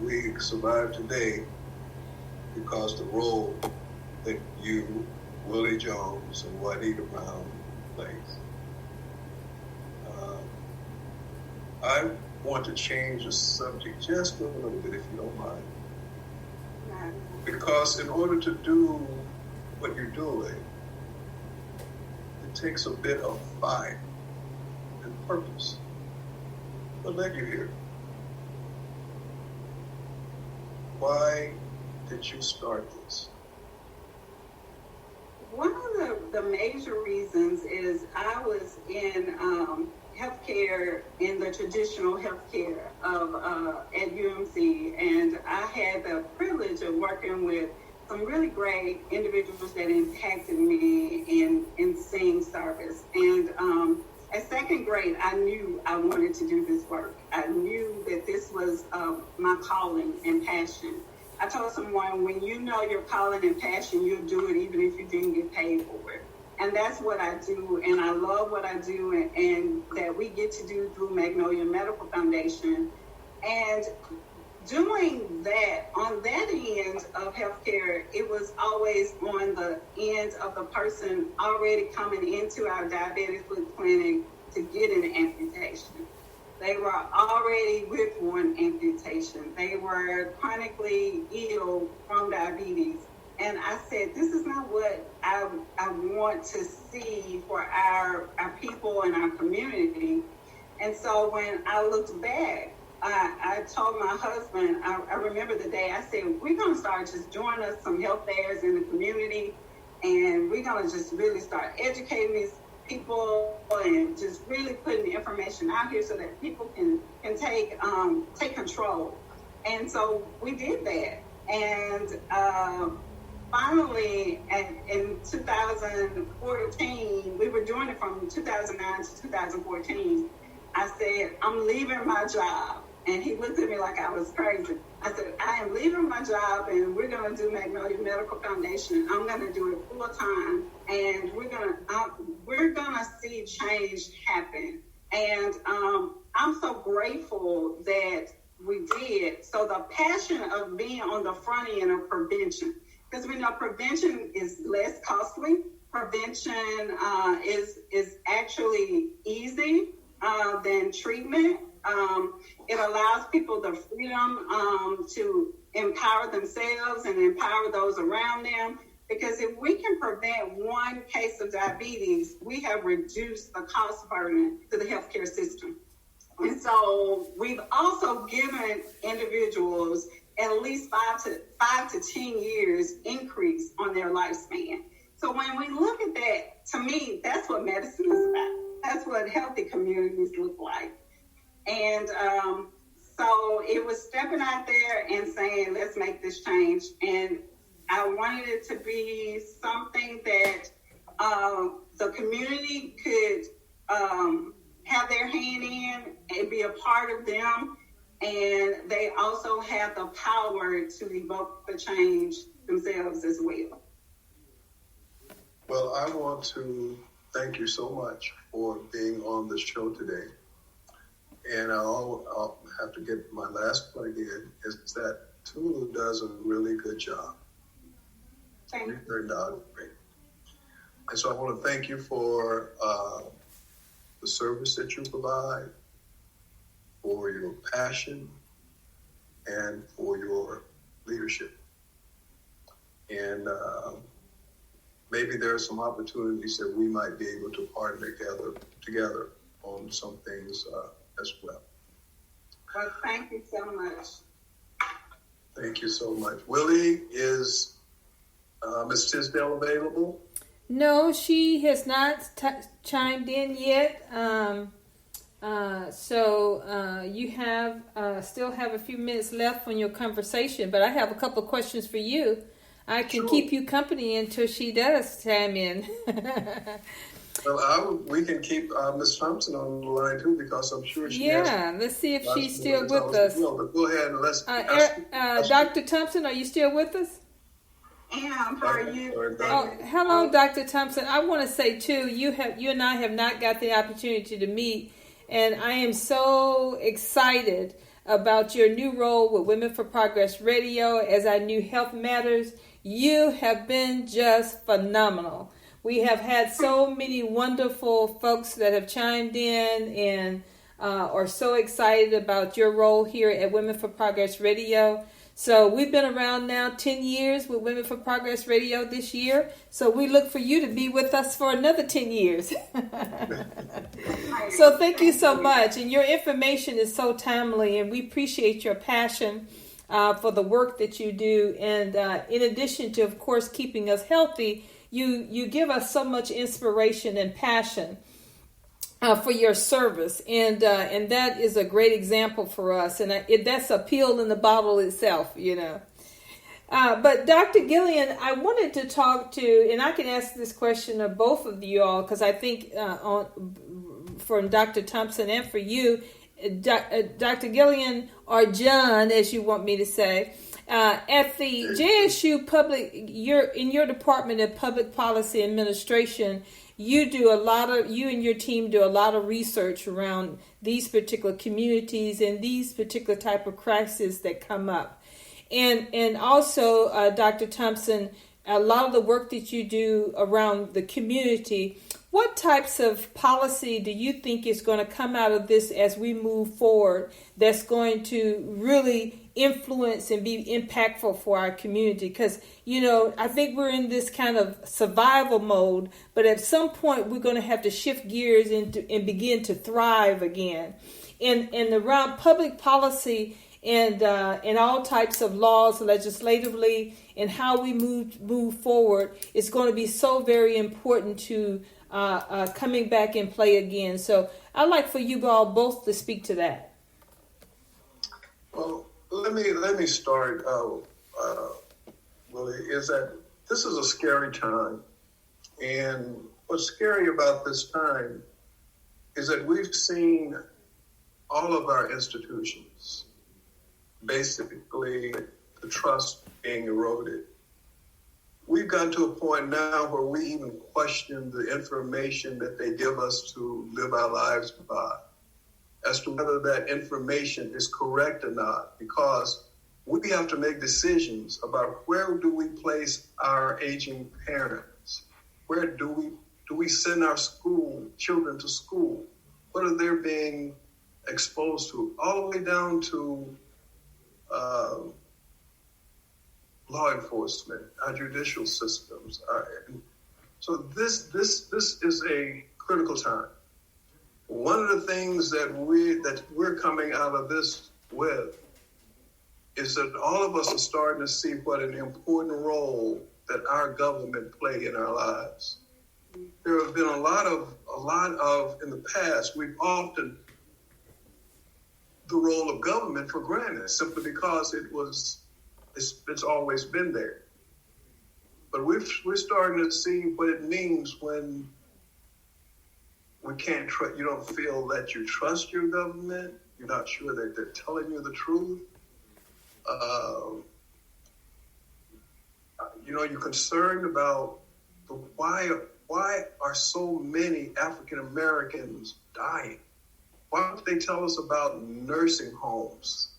We survive today because the role that you, Willie Jones, and Juanita Brown plays. I want to change the subject just a little bit, if you don't mind. Because in order to do what you're doing, it takes a bit of fire and purpose. What led you here? Why did you start this? One of the major reasons is I was in healthcare, in the traditional healthcare of at UMC, and I had the privilege of working with some really great individuals that impacted me in seeing service. And at second grade, I knew I wanted to do this work. I knew that this was my calling and passion. I told someone, when you know your calling and passion, you'll do it even if you didn't get paid for it. And that's what I do, and I love what I do, and that we get to do through Magnolia Medical Foundation. And doing that, on that end of healthcare, it was always on the end of the person already coming into our diabetic foot clinic to get an amputation. They were already with one amputation. They were chronically ill from diabetes. And I said, this is not what I want to see for our people and our community. And so when I looked back, I told my husband, I remember the day, I said, we're going to start just doing us some health fairs in the community, and we're going to just really start educating these people and just really putting the information out here so that people can take control. And so we did that. And finally, in 2014, we were doing it from 2009 to 2014. I said, I'm leaving my job. And he looked at me like I was crazy. I said, I am leaving my job, and we're going to do Magnolia Medical Foundation. I'm going to do it full time, and we're going to see change happen. And I'm so grateful that we did. So the passion of being on the front end of prevention, because we know prevention is less costly. prevention is actually easy than treatment. It allows people the freedom to empower themselves and empower those around them. Because if we can prevent one case of diabetes, we have reduced the cost burden to the healthcare system. And so we've also given individuals at least 5 to 10 years increase on their lifespan. So when we look at that, to me, that's what medicine is about. That's what healthy communities look like. And so it was stepping out there and saying, let's make this change. And I wanted it to be something that the community could have their hand in and be a part of them. And they also have the power to evoke the change themselves as well. Well, I want to thank you so much for being on the show today. And I'll have to get my last plug in, is that Tulu does a really good job. Thank you. And so I want to thank you for the service that you provide, for your passion, and for your leadership. And maybe there are some opportunities that we might be able to partner together on some things as well. Well, thank you so much. Thank you so much. Willie, is Ms. Tisdale available? No, she has not chimed in yet. So you have still have a few minutes left on your conversation, but I have a couple of questions for you. I can keep you company until she does chime in. Well, we can keep Ms. Thompson on the line too, because I'm sure she has. Yeah, let's see if she's still with us. But go ahead and let's. Dr. Thompson, are you still with us? How are you? Oh, hello, Dr. Thompson. I want to say too, you and I have not got the opportunity to meet, and I am so excited about your new role with Women for Progress Radio. As I knew Health Matters, you have been just phenomenal. We have had so many wonderful folks that have chimed in and are so excited about your role here at Women for Progress Radio. So we've been around now 10 years with Women for Progress Radio this year. So we look for you to be with us for another 10 years. So thank you so much. And your information is so timely, and we appreciate your passion for the work that you do. And in addition to, of course, keeping us healthy, you give us so much inspiration and passion for your service, and that is a great example for us, and that's a pill in the bottle itself, you know. But Dr. Gillian, I wanted to talk to, and I can ask this question of both of you all, because I think from Dr. Thompson and for you, Dr. Gillian, or John, as you want me to say, at the JSU in your Department of Public Policy Administration, you and your team do a lot of research around these particular communities and these particular type of crises that come up. And also, Dr. Thompson, a lot of the work that you do around the community, what types of policy do you think is going to come out of this as we move forward that's going to really influence and be impactful for our community? Because, you know, I think we're in this kind of survival mode, but at some point we're going to have to shift gears and begin to thrive again. And around public policy and all types of laws legislatively and how we move forward is going to be so very important to coming back in play again. So I'd like for you all both to speak to that. Well, let me start, Willie, is that this is a scary time. And what's scary about this time is that we've seen all of our institutions, basically the trust being eroded. We've gotten to a point now where we even question the information that they give us to live our lives by, as to whether that information is correct or not, because we have to make decisions about where do we place our aging parents. Where do we send our children to school? What are they being exposed to? All the way down to law enforcement, our judicial systems. So this is a critical time. One of the things that we're coming out of this with is that all of us are starting to see what an important role that our government play in our lives. There have been a lot of in the past, we've often the role of government for granted simply because it's always been there. But we're starting to see what it means when we can't you don't feel that you trust your government. You're not sure that they're telling you the truth. You're concerned about why are so many African Americans dying? Why don't they tell us about nursing homes?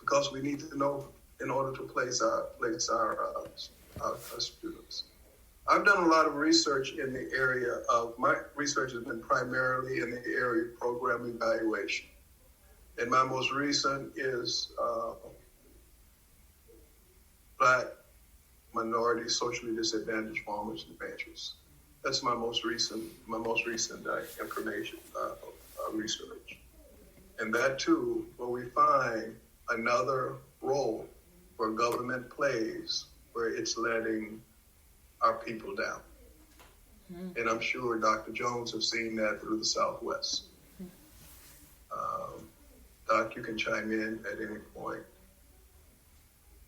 Because we need to know in order to place our students. I've done a lot of research in the area of, my research has been primarily in the area of program evaluation. And my most recent is Black, minority, socially disadvantaged farmers and ranchers. That's my most recent information research. And that too, where we find another role where government plays, where it's letting our people down. Mm-hmm. And I'm sure Dr. Jones has seen that through the Southwest. Doc, you can chime in at any point.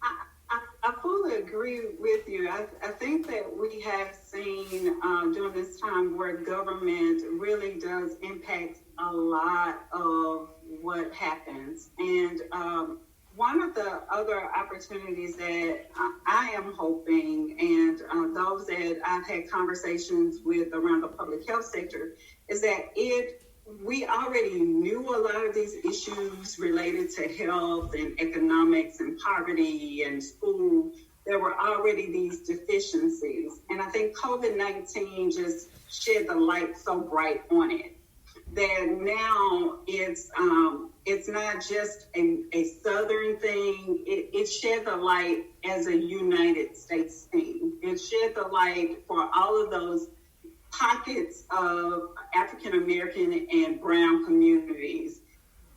I fully agree with you. I think that we have seen during this time where government really does impact a lot of what happens. And one of the other opportunities that I am hoping, and those that I've had conversations with around the public health sector, is that we already knew a lot of these issues related to health and economics and poverty and school. There were already these deficiencies. And I think COVID-19 just shed the light so bright on it that now it's not just a Southern thing. It shed the light as a United States thing. It shed the light for all of those pockets of African American and Brown communities,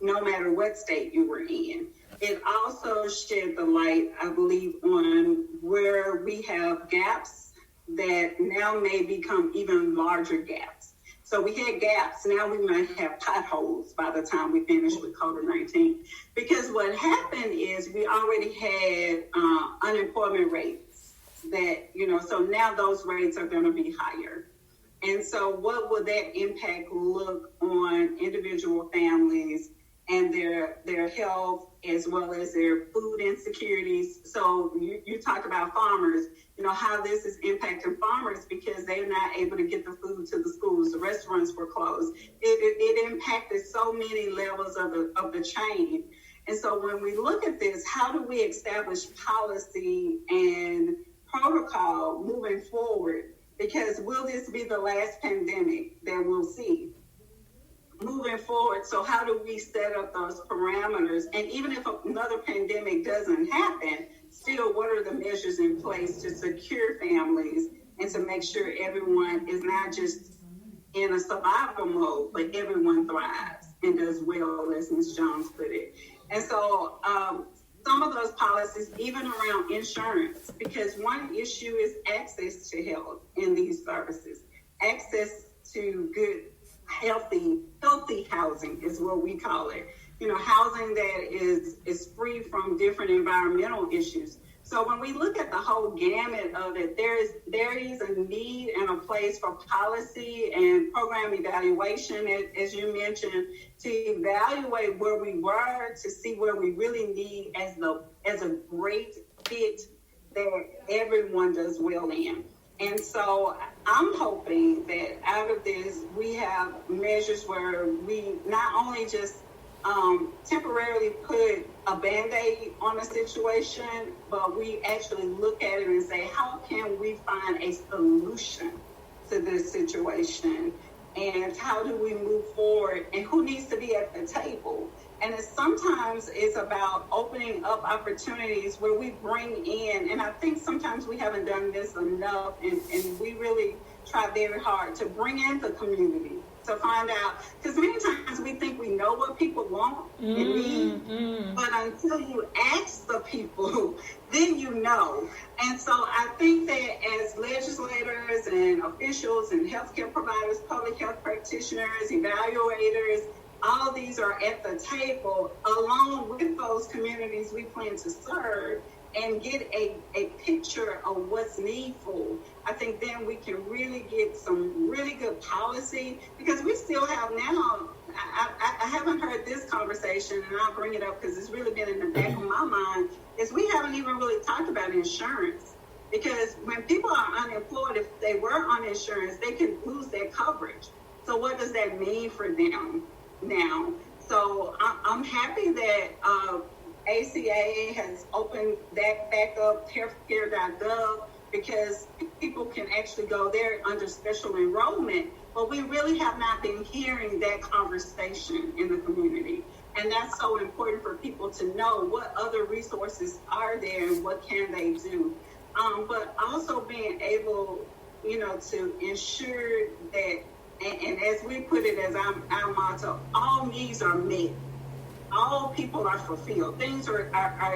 no matter what state you were in. It also shed the light, I believe, on where we have gaps that now may become even larger gaps. So we had gaps, now we might have potholes by the time we finish with COVID-19. Because what happened is we already had unemployment rates that, so now those rates are going to be higher. And so what will that impact look on individual families and their health as well as their food insecurities? So you talked about farmers, how this is impacting farmers because they're not able to get the food to the schools. The restaurants were closed. It impacted so many levels of the chain. And so when we look at this, how do we establish policy and protocol moving forward? Because will this be the last pandemic that we'll see moving forward? So how do we set up those parameters? And even if another pandemic doesn't happen, still, what are the measures in place to secure families and to make sure everyone is not just in a survival mode, but everyone thrives and does well, as Ms. Jones put it. And so some of those policies, even around insurance, because one issue is access to health in these services. Access to good, healthy housing is what we call it. Housing that is free from different environmental issues. So when we look at the whole gamut of it, there is a need and a place for policy and program evaluation, as you mentioned, to evaluate where we were, to see where we really need as a great fit that everyone does well in. And so I'm hoping that out of this, we have measures where we not only just temporarily put a Band-Aid on a situation, but we actually look at it and say, how can we find a solution to this situation? And how do we move forward? And who needs to be at the table? And sometimes it's about opening up opportunities where we bring in, and I think sometimes we haven't done this enough, and we really try very hard to bring in the community to find out, because many times we think we know what people want and need, but until you ask the people, then you know. And so I think that as legislators and officials and healthcare providers, public health practitioners, evaluators, all these are at the table along with those communities we plan to serve and get a picture of what's needful. I think then we can really get some really good policy, because we still have now, I haven't heard this conversation, and I'll bring it up because it's really been in the back of my mind, is we haven't even really talked about insurance. Because when people are unemployed, if they were on insurance, they can lose their coverage. So what does that mean for them now? So I'm happy that ACA has opened that back up, healthcare.gov, because people can actually go there under special enrollment. But we really have not been hearing that conversation in the community. And that's so important for people to know what other resources are there and what can they do. But also being able, to ensure that, and as we put it as our motto, all needs are met. All people are fulfilled. Things are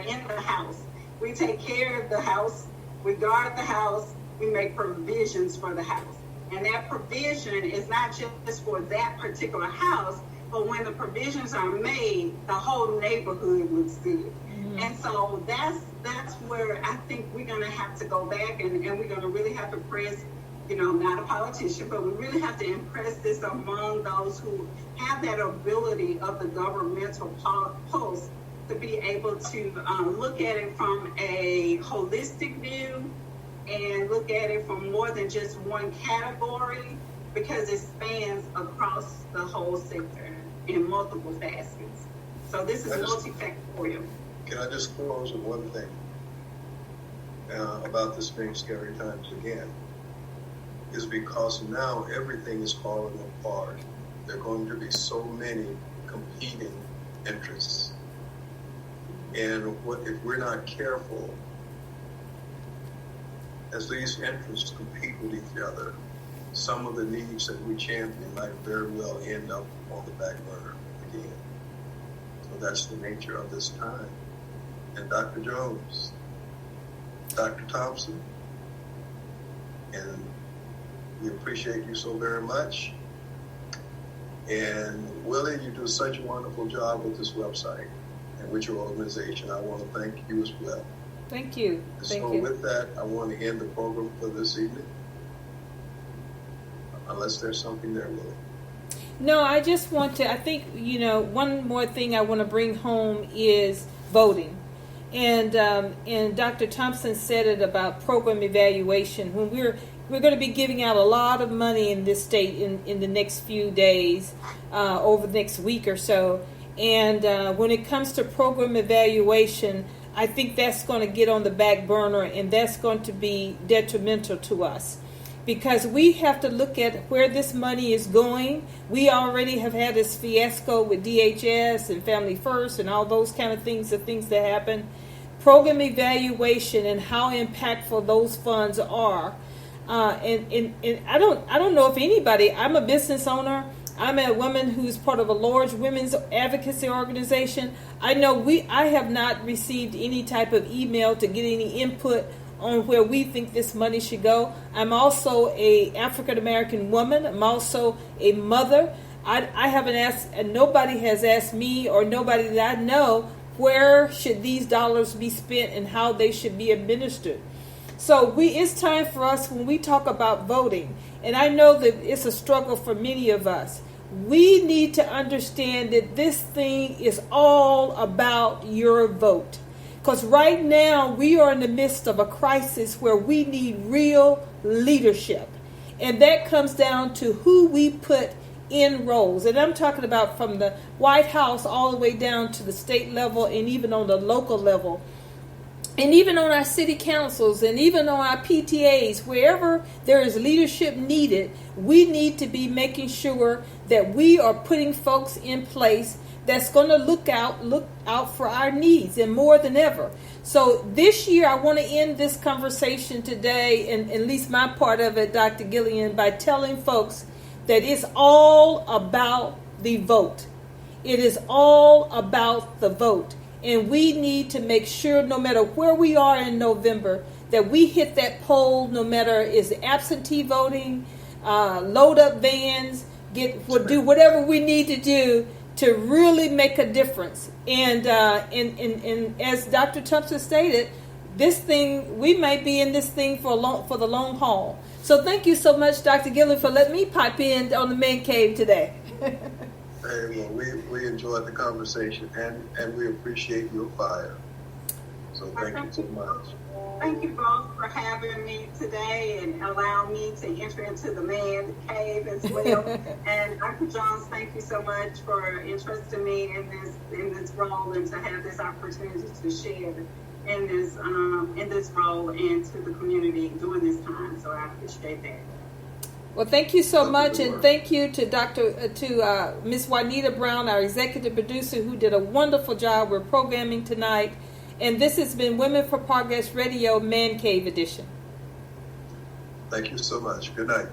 in the house. We take care of the house. We guard the house. We make provisions for the house. And that provision is not just for that particular house, but when the provisions are made, the whole neighborhood looks good. Mm-hmm. And so that's where I think we're going to have to go back and we're going to really have to press, not a politician, but we really have to impress this among those who have that ability of the governmental post to be able to look at it from a holistic view and look at it from more than just one category, because it spans across the whole sector in multiple facets. So this is multifactorial. Can I just close with one thing about this being scary times again? Is because now everything is falling apart. There are going to be so many competing interests. And if we're not careful, as these interests compete with each other, some of the needs that we champion might very well end up on the back burner again. So that's the nature of this time. And Dr. Jones, Dr. Thompson, and we appreciate you so very much. And Willie, you do such a wonderful job with this website and with your organization. I want to thank you as well. Thank you. So with that, I want to end the program for this evening. Unless there's something there, Willie. No, I just want to, I think, one more thing I want to bring home is voting. And Dr. Thompson said it about program evaluation. When we're going to be giving out a lot of money in this state in the next few days, over the next week or so. And when it comes to program evaluation, I think that's going to get on the back burner, and that's going to be detrimental to us. Because we have to look at where this money is going. We already have had this fiasco with DHS and Family First and all those kind of things, the things that happen. Program evaluation and how impactful those funds are. And I don't know if anybody, I'm a business owner. I'm a woman who's part of a large women's advocacy organization. I know I have not received any type of email to get any input on where we think this money should go. I'm also a African American woman. I'm also a mother. I haven't asked, and nobody has asked me or nobody that I know where should these dollars be spent and how they should be administered. So it's time for us when we talk about voting, and I know that it's a struggle for many of us. We need to understand that this thing is all about your vote. Because right now we are in the midst of a crisis where we need real leadership. And that comes down to who we put in roles. And I'm talking about from the White House all the way down to the state level and even on the local level. And even on our city councils and even on our PTAs, wherever there is leadership needed, we need to be making sure that we are putting folks in place that's going to look out for our needs, and more than ever. So this year, I want to end this conversation today, and at least my part of it, Dr. Gillian, by telling folks that it's all about the vote. It is all about the vote. And we need to make sure, no matter where we are in November, that we hit that poll, no matter is absentee voting, load up vans, do whatever we need to do to really make a difference. And as Dr. Thompson stated, this thing, we might be in this thing for the long haul. So thank you so much, Dr. Gillian, for letting me pipe in on the Man Cave today. Hey, well, we enjoyed the conversation, and we appreciate your fire. So thank you so much. Thank you both for having me today and allowing me to enter into the Man Cave as well. And Dr. Jones, thank you so much for entrusting me in this role and to have this opportunity to share in this role and to the community during this time. So I appreciate that. Well, thank you so much, and thank you to Miss Juanita Brown, our executive producer, who did a wonderful job with programming tonight. And this has been Women for Progress Radio Man Cave Edition. Thank you so much. Good night.